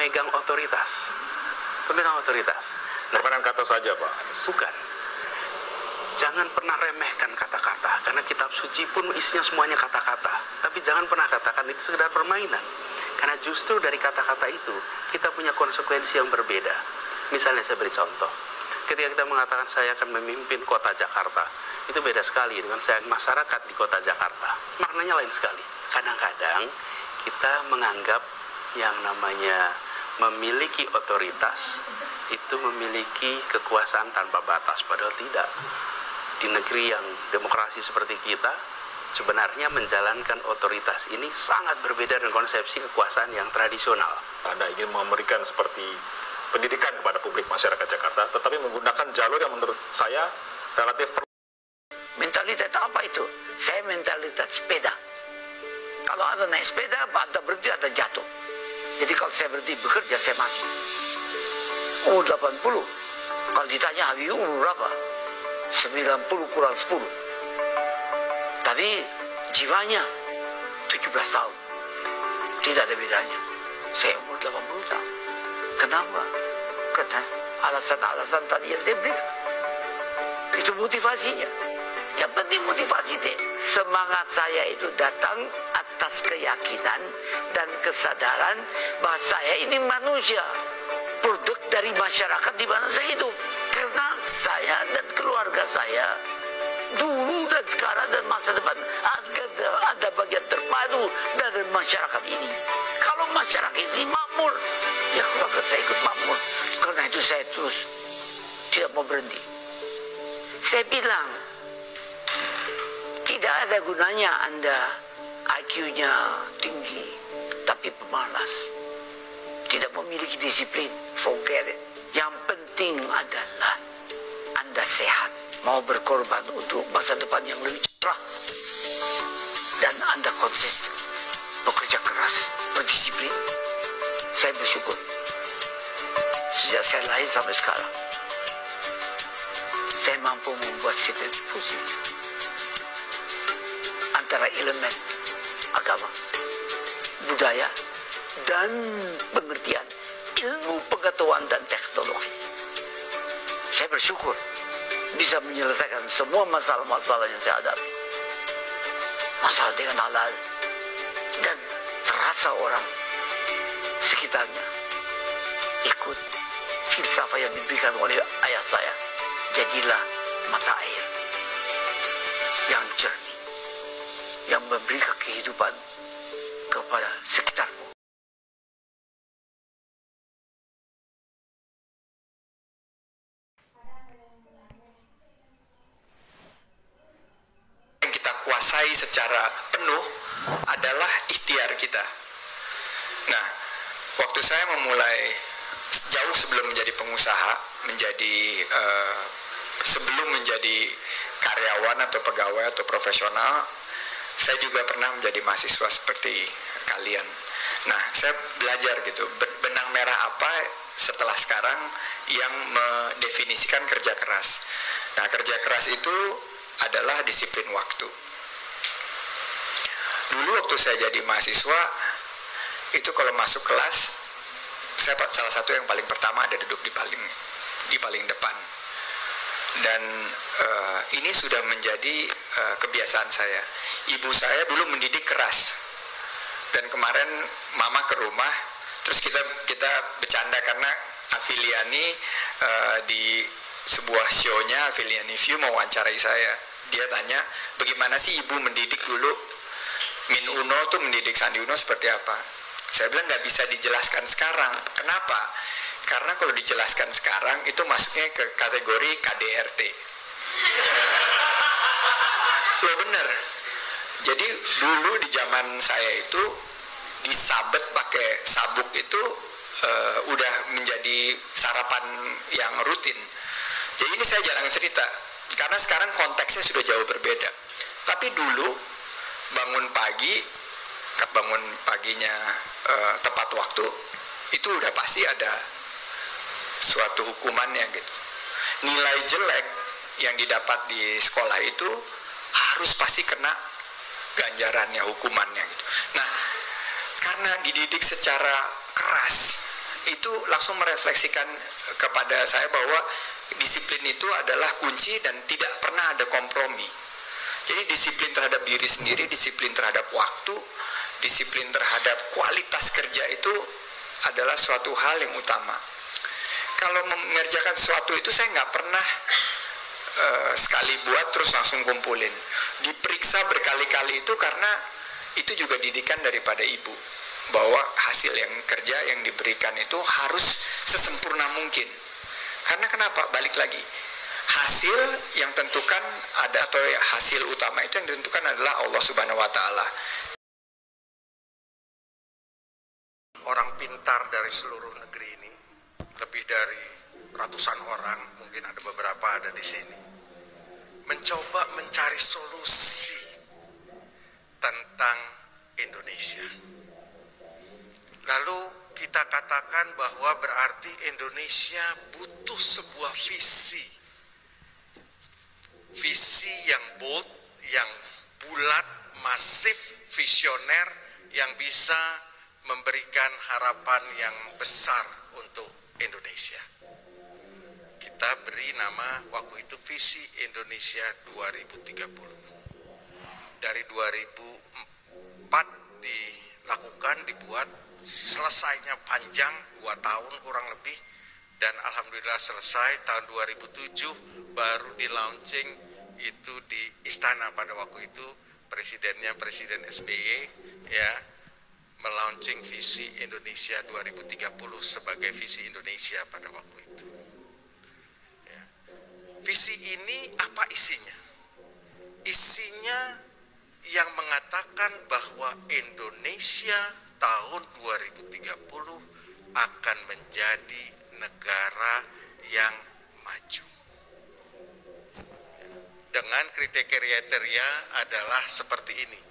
pemegang otoritas. Pemegang otoritas. Permainan kata saja, Pak. Bukan. Jangan pernah remehkan kata-kata, karena kitab suci pun isinya semuanya kata-kata. Tapi jangan pernah katakan itu sekedar permainan. Karena justru dari kata-kata itu, kita punya konsekuensi yang berbeda. Misalnya saya beri contoh. Ketika kita mengatakan saya akan memimpin kota Jakarta, itu beda sekali dengan saya masyarakat di kota Jakarta. Maknanya lain sekali. Kadang-kadang kita menganggap yang namanya memiliki otoritas itu memiliki kekuasaan tanpa batas, padahal tidak. Di negeri yang demokrasi seperti kita, sebenarnya menjalankan otoritas ini sangat berbeda dengan konsepsi kekuasaan yang tradisional. Anda ingin memberikan seperti pendidikan kepada publik masyarakat Jakarta, tetapi menggunakan jalur yang menurut saya relatif. Mentalitas apa itu? Saya mentalitas sepeda. Kalau ada naik sepeda, ada berhenti, ada jatuh. Jadi kalau saya berhenti bekerja, saya mati. 80. Kalau ditanya Habibie umur berapa? 90 kurang 10. Tapi jiwanya 17 tahun. Tidak ada bedanya. Saya umur 80 tahun. Kenapa? Karena alasan-alasan tadi yang saya berikan. Itu motivasinya. Yang penting motivasi deh. Semangat saya itu datang atas keyakinan dan kesadaran bahwa saya ini manusia, produk dari masyarakat di mana saya hidup. Karena saya dan keluarga saya dulu dan sekarang dan masa depan ada bagian terpadu dari masyarakat ini. Kalau masyarakat ini makmur, ya keluarga saya ikut makmur. Karena itu saya terus tidak mau berhenti. Saya bilang, tidak ada gunanya Anda IQ-nya tinggi, tapi pemalas. Tidak memiliki disiplin, forget it. Yang penting adalah Anda sehat, mau berkorban untuk masa depan yang lebih cerah. Dan Anda konsisten, bekerja keras, berdisiplin. Saya bersyukur. Sejak saya lahir sampai sekarang, saya mampu membuat sinergi positif antara elemen agama, budaya, dan pengertian ilmu pengetahuan dan teknologi. Saya bersyukur bisa menyelesaikan semua masalah-masalah yang saya hadapi. Masalah dengan halal, dan terasa orang sekitarnya ikut filsafat yang diberikan oleh ayah saya. Jadilah mata air yang jernih, yang memberikan kehidupan kepada sekitarmu. Yang kita kuasai secara penuh adalah ikhtiar kita. Nah, waktu saya memulai jauh sebelum menjadi pengusaha, sebelum menjadi karyawan atau pegawai atau profesional, saya juga pernah menjadi mahasiswa seperti kalian. Nah, saya belajar gitu, benang merah apa setelah sekarang yang mendefinisikan kerja keras. Nah, kerja keras itu adalah disiplin waktu. Dulu waktu saya jadi mahasiswa, itu kalau masuk kelas, saya salah satu yang paling pertama ada duduk di paling depan. Dan ini sudah menjadi kebiasaan saya. Ibu saya dulu mendidik keras. Dan kemarin mama ke rumah, terus kita bercanda karena Afiliani di sebuah show-nya Afiliani View mewawancarai saya. Dia tanya, bagaimana sih ibu mendidik dulu? Min Uno tuh mendidik Sandi Uno seperti apa? Saya bilang nggak bisa dijelaskan sekarang. Kenapa? Karena kalau dijelaskan sekarang itu masuknya ke kategori KDRT. Loh bener. Jadi dulu di zaman saya itu disabet pakai sabuk itu udah menjadi sarapan yang rutin. Jadi ini saya jarang cerita karena sekarang konteksnya sudah jauh berbeda. Tapi dulu bangun paginya tepat waktu itu udah pasti ada suatu hukumannya gitu. Nilai jelek yang didapat di sekolah itu harus pasti kena ganjarannya, hukumannya gitu. Nah, karena dididik secara keras itu langsung merefleksikan kepada saya bahwa disiplin itu adalah kunci dan tidak pernah ada kompromi. Jadi disiplin terhadap diri sendiri, disiplin terhadap waktu, disiplin terhadap kualitas kerja itu adalah suatu hal yang utama. Kalau mengerjakan sesuatu itu saya nggak pernah sekali buat terus langsung kumpulin. Diperiksa berkali-kali itu karena itu juga didikan daripada ibu, bahwa hasil yang kerja yang diberikan itu harus sesempurna mungkin. Karena kenapa? Balik lagi, hasil yang tentukan ada, atau hasil utama itu yang ditentukan adalah Allah Subhanahu wa Ta'ala. Orang pintar dari seluruh negeri ini, lebih dari ratusan orang, mungkin ada beberapa ada di sini, mencoba mencari solusi tentang Indonesia. Lalu kita katakan bahwa berarti Indonesia butuh sebuah visi yang bold, yang bulat, masif, visioner, yang bisa memberikan harapan yang besar untuk Indonesia. Kita beri nama waktu itu Visi Indonesia 2030. Dari 2004 dibuat, selesainya panjang 2 tahun kurang lebih, dan alhamdulillah selesai tahun 2007 baru di launching itu di istana. Pada waktu itu presidennya Presiden SBY, ya, melaunching Visi Indonesia 2030 sebagai Visi Indonesia pada waktu itu. Ya. Visi ini apa isinya? Isinya yang mengatakan bahwa Indonesia tahun 2030 akan menjadi negara yang maju. Dengan kriteria adalah seperti ini: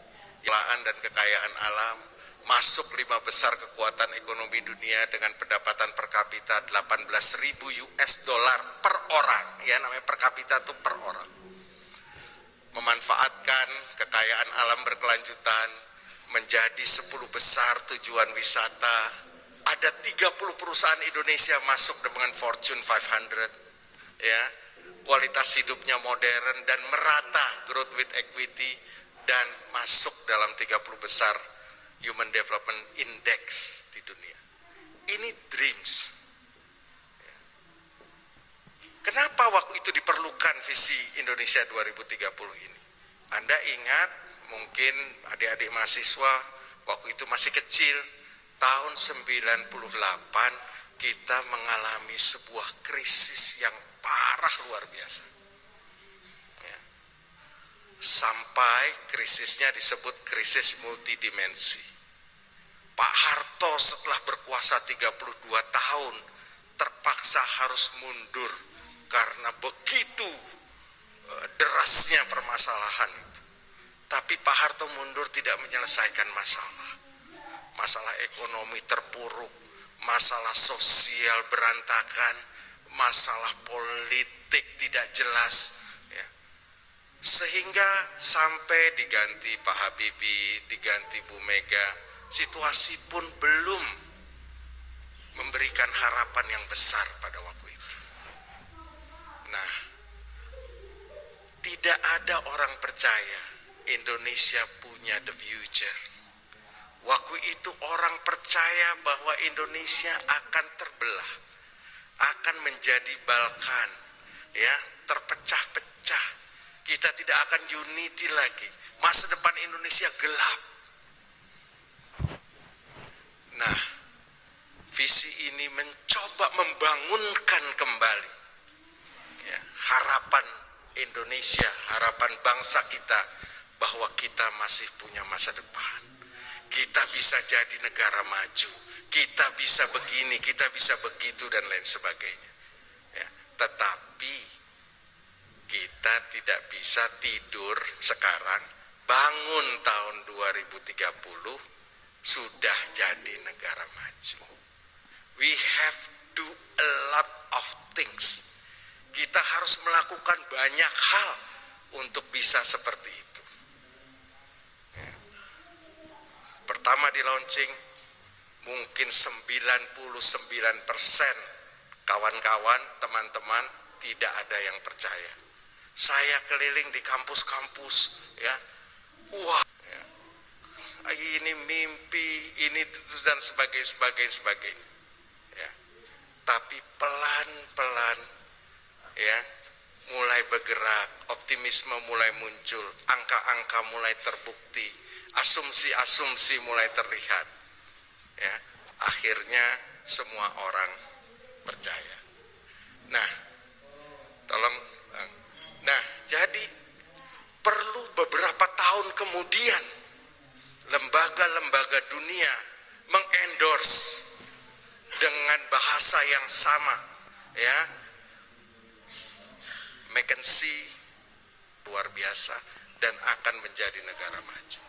kekayaan dan kekayaan alam, masuk 5 besar kekuatan ekonomi dunia dengan pendapatan per kapita 18.000 US dollar per orang, ya, namanya per kapita itu per orang. Memanfaatkan kekayaan alam berkelanjutan, menjadi 10 besar tujuan wisata. Ada 30 perusahaan Indonesia masuk dengan Fortune 500, ya. Kualitas hidupnya modern dan merata, growth with equity, dan masuk dalam 30 besar Human Development Index di dunia. Ini dreams. Kenapa waktu itu diperlukan Visi Indonesia 2030 ini? Anda ingat, mungkin adik-adik mahasiswa waktu itu masih kecil, tahun 98 kita mengalami sebuah krisis yang parah luar biasa. Ya. Sampai krisisnya disebut krisis multidimensi. Pak Harto setelah berkuasa 32 tahun terpaksa harus mundur karena begitu derasnya permasalahan itu. Tapi Pak Harto mundur tidak menyelesaikan masalah. Masalah ekonomi terpuruk, masalah sosial berantakan, masalah politik tidak jelas, ya. Sehingga sampai diganti Pak Habibie, diganti Bu Mega, situasi pun belum memberikan harapan yang besar pada waktu itu. Nah, tidak ada orang percaya Indonesia punya the future. Waktu itu orang percaya bahwa Indonesia akan terbelah, akan menjadi Balkan, ya, terpecah-pecah. Kita tidak akan unity lagi. Masa depan Indonesia gelap. Nah, visi ini mencoba membangunkan kembali, ya, harapan Indonesia, harapan bangsa kita bahwa kita masih punya masa depan. Kita bisa jadi negara maju, kita bisa begini, kita bisa begitu, dan lain sebagainya. Ya, tetapi kita tidak bisa tidur sekarang, bangun tahun 2030, sudah jadi negara maju. We have do a lot of things. Kita harus melakukan banyak hal untuk bisa seperti itu. Pertama di launching mungkin 99% kawan-kawan, teman-teman tidak ada yang percaya. Saya keliling di kampus-kampus, ya, wah, ya, ini mimpi, ini dan sebagainya. Ya. Tapi pelan-pelan, ya, mulai bergerak, optimisme mulai muncul, angka-angka mulai terbukti, asumsi-asumsi mulai terlihat. Ya, akhirnya semua orang percaya. Nah, tolong, nah, jadi perlu beberapa tahun kemudian lembaga-lembaga dunia mengendorse dengan bahasa yang sama, ya, McKinsey luar biasa dan akan menjadi negara maju.